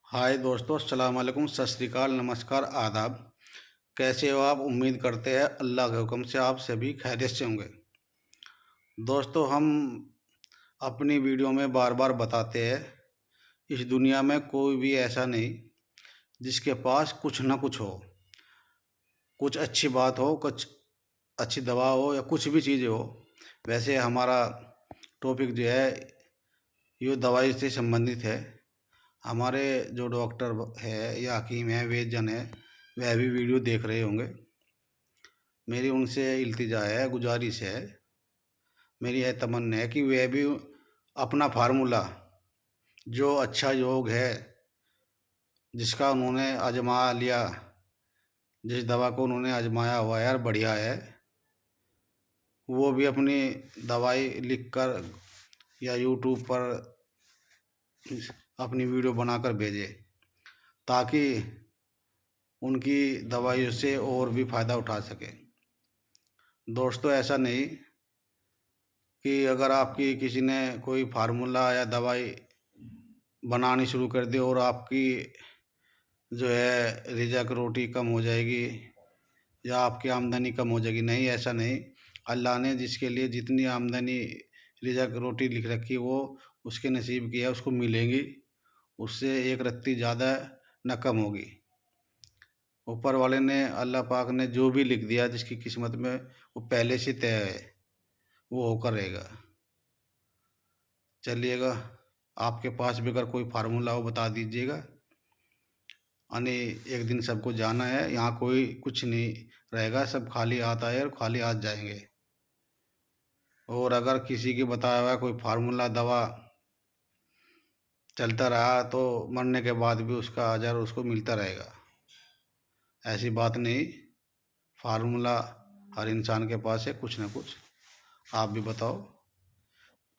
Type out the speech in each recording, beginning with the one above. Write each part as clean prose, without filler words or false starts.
हाय दोस्तों, अस्सलाम वालेकुम, सत श्री अकाल, नमस्कार, आदाब। कैसे हो आप? उम्मीद करते हैं अल्लाह के हुक्म से आप सभी खैरियत से होंगे। दोस्तों, हम अपनी वीडियो में बार बार बताते हैं, इस दुनिया में कोई भी ऐसा नहीं जिसके पास कुछ ना कुछ हो। कुछ अच्छी बात हो, कुछ अच्छी दवा हो या कुछ भी चीज़ हो। वैसे हमारा टॉपिक जो है ये दवाई से संबंधित है। हमारे जो डॉक्टर है या हकीम है, वैद्य जन है, वह भी वीडियो देख रहे होंगे। मेरी उनसे इल्तिजा है, गुजारिश है, मेरी यह तमन्ना है कि वह भी अपना फार्मूला, जो अच्छा योग है, जिसका उन्होंने आजमा लिया, जिस दवा को उन्होंने आजमाया हुआ है यार, बढ़िया है, वो भी अपनी दवाई लिखकर या यूट्यूब पर अपनी वीडियो बनाकर भेजे, ताकि उनकी दवाइयों से और भी फ़ायदा उठा सके। दोस्तों, ऐसा नहीं कि अगर आपकी किसी ने कोई फार्मूला या दवाई बनानी शुरू कर दी और आपकी जो है रिज़्क रोटी कम हो जाएगी या आपकी आमदनी कम हो जाएगी। नहीं, ऐसा नहीं। अल्लाह ने जिसके लिए जितनी आमदनी रिज़्क रोटी लिख रखी है, वो उसके नसीब की है, उसको मिलेंगी। उससे एक रत्ती ज़्यादा न कम होगी। ऊपर वाले ने, अल्लाह पाक ने जो भी लिख दिया जिसकी किस्मत में, वो पहले से तय है, वो होकर रहेगा। चलिएगा, आपके पास भी अगर कोई फार्मूला हो बता दीजिएगा। यानी एक दिन सबको जाना है, यहाँ कोई कुछ नहीं रहेगा, सब खाली हाथ आए और खाली हाथ जाएंगे। और अगर किसी के बताया हुआ कोई फार्मूला दवा चलता रहा तो मरने के बाद भी उसका अजर उसको मिलता रहेगा। ऐसी बात नहीं। फार्मूला हर इंसान के पास है कुछ ना कुछ। आप भी बताओ।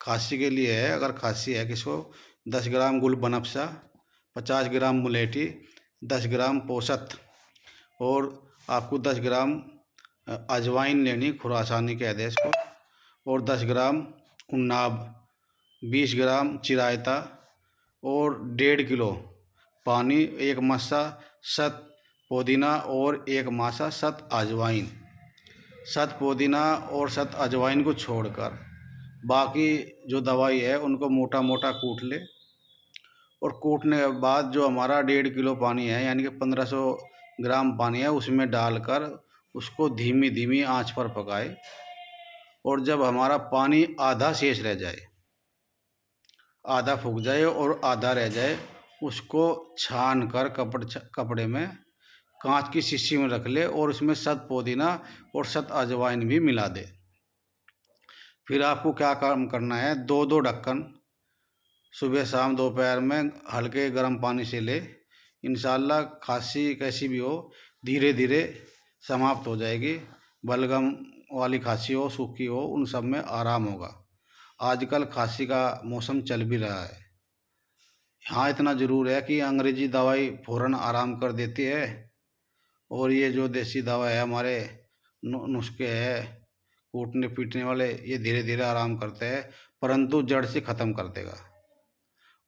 खांसी के लिए है, अगर खांसी है किसको, 10 ग्राम गुल बनफशा, 50 ग्राम मुलेठी, 10 ग्राम पोसत, और आपको 10 ग्राम अजवाइन लेनी, खुरासानी कहते हैं इसको, और 10 ग्राम उन्नाब, 20 ग्राम चिरायता, और 1.5 किलो पानी, एक मस्सा सत पुदीना और एक मासा सत अजवाइन। सत पुदीना और सत अजवाइन को छोड़कर बाकी जो दवाई है उनको मोटा मोटा कूट ले, और कूटने के बाद जो हमारा 1.5 किलो पानी है, यानी कि 1500 ग्राम पानी है, उसमें डालकर उसको धीमी धीमी आंच पर पकाए। और जब हमारा पानी आधा शेष रह जाए, आधा फूक जाए और आधा रह जाए, उसको छान कर कपड़े में कांच की शीशी में रख ले और उसमें सत पुदीना और सत अजवाइन भी मिला दे। फिर आपको क्या काम करना है, 2-2 ढक्कन सुबह शाम दोपहर में हल्के गर्म पानी से ले। इंशाल्लाह खांसी कैसी भी हो, धीरे धीरे समाप्त हो जाएगी। बलगम वाली खांसी हो, सूखी हो, उन सब में आराम होगा। आजकल खांसी का मौसम चल भी रहा है। हाँ, इतना ज़रूर है कि अंग्रेजी दवाई फ़ौरन आराम कर देती है, और ये जो देसी दवा है, हमारे नुस्खे है कूटने पीटने वाले, ये धीरे धीरे आराम करते हैं, परंतु जड़ से ख़त्म कर देगा।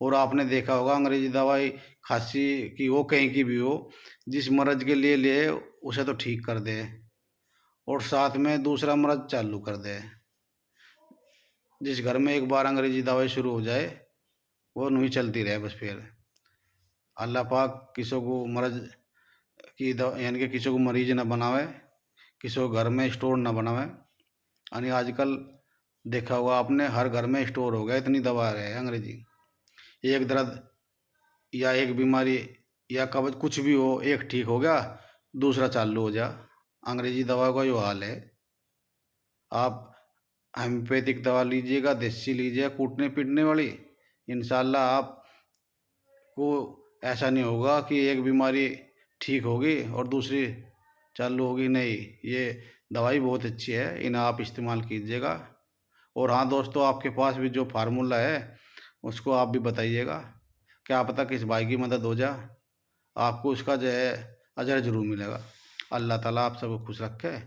और आपने देखा होगा, अंग्रेजी दवाई खांसी की हो, कहीं की भी हो, जिस मर्ज़ के लिए ले उसे तो ठीक कर दे और साथ में दूसरा मर्ज़ चालू कर दे। जिस घर में एक बार अंग्रेजी दवाई शुरू हो जाए, वो नहीं चलती रहे बस। फिर अल्लाह पाक किसी को मर्ज़ की यानी कि किसी को मरीज ना बनावे, किसी को घर में स्टोर ना बनावे। यानी आजकल देखा होगा आपने, हर घर में स्टोर हो गया, इतनी दवा है अंग्रेजी। एक दर्द या एक बीमारी या कब्ज कुछ भी हो, एक ठीक हो गया, दूसरा चालू हो जा। अंग्रेजी दवा का जो हाल है। आप होम्योपैथिक दवा लीजिएगा, देसी लीजिएगा, कूटने पीटने वाली, इंशाल्लाह आपको ऐसा नहीं होगा कि एक बीमारी ठीक होगी और दूसरी चालू होगी। नहीं, ये दवाई बहुत अच्छी है, इन्हें आप इस्तेमाल कीजिएगा। और हाँ दोस्तों, आपके पास भी जो फार्मूला है उसको आप भी बताइएगा, क्या पता किस भाई की मदद हो जाए, आपको उसका जो है अजर ज़रूर मिलेगा। अल्लाह ताला आप सबको खुश रखे।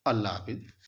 अल्लाह हाफिज़।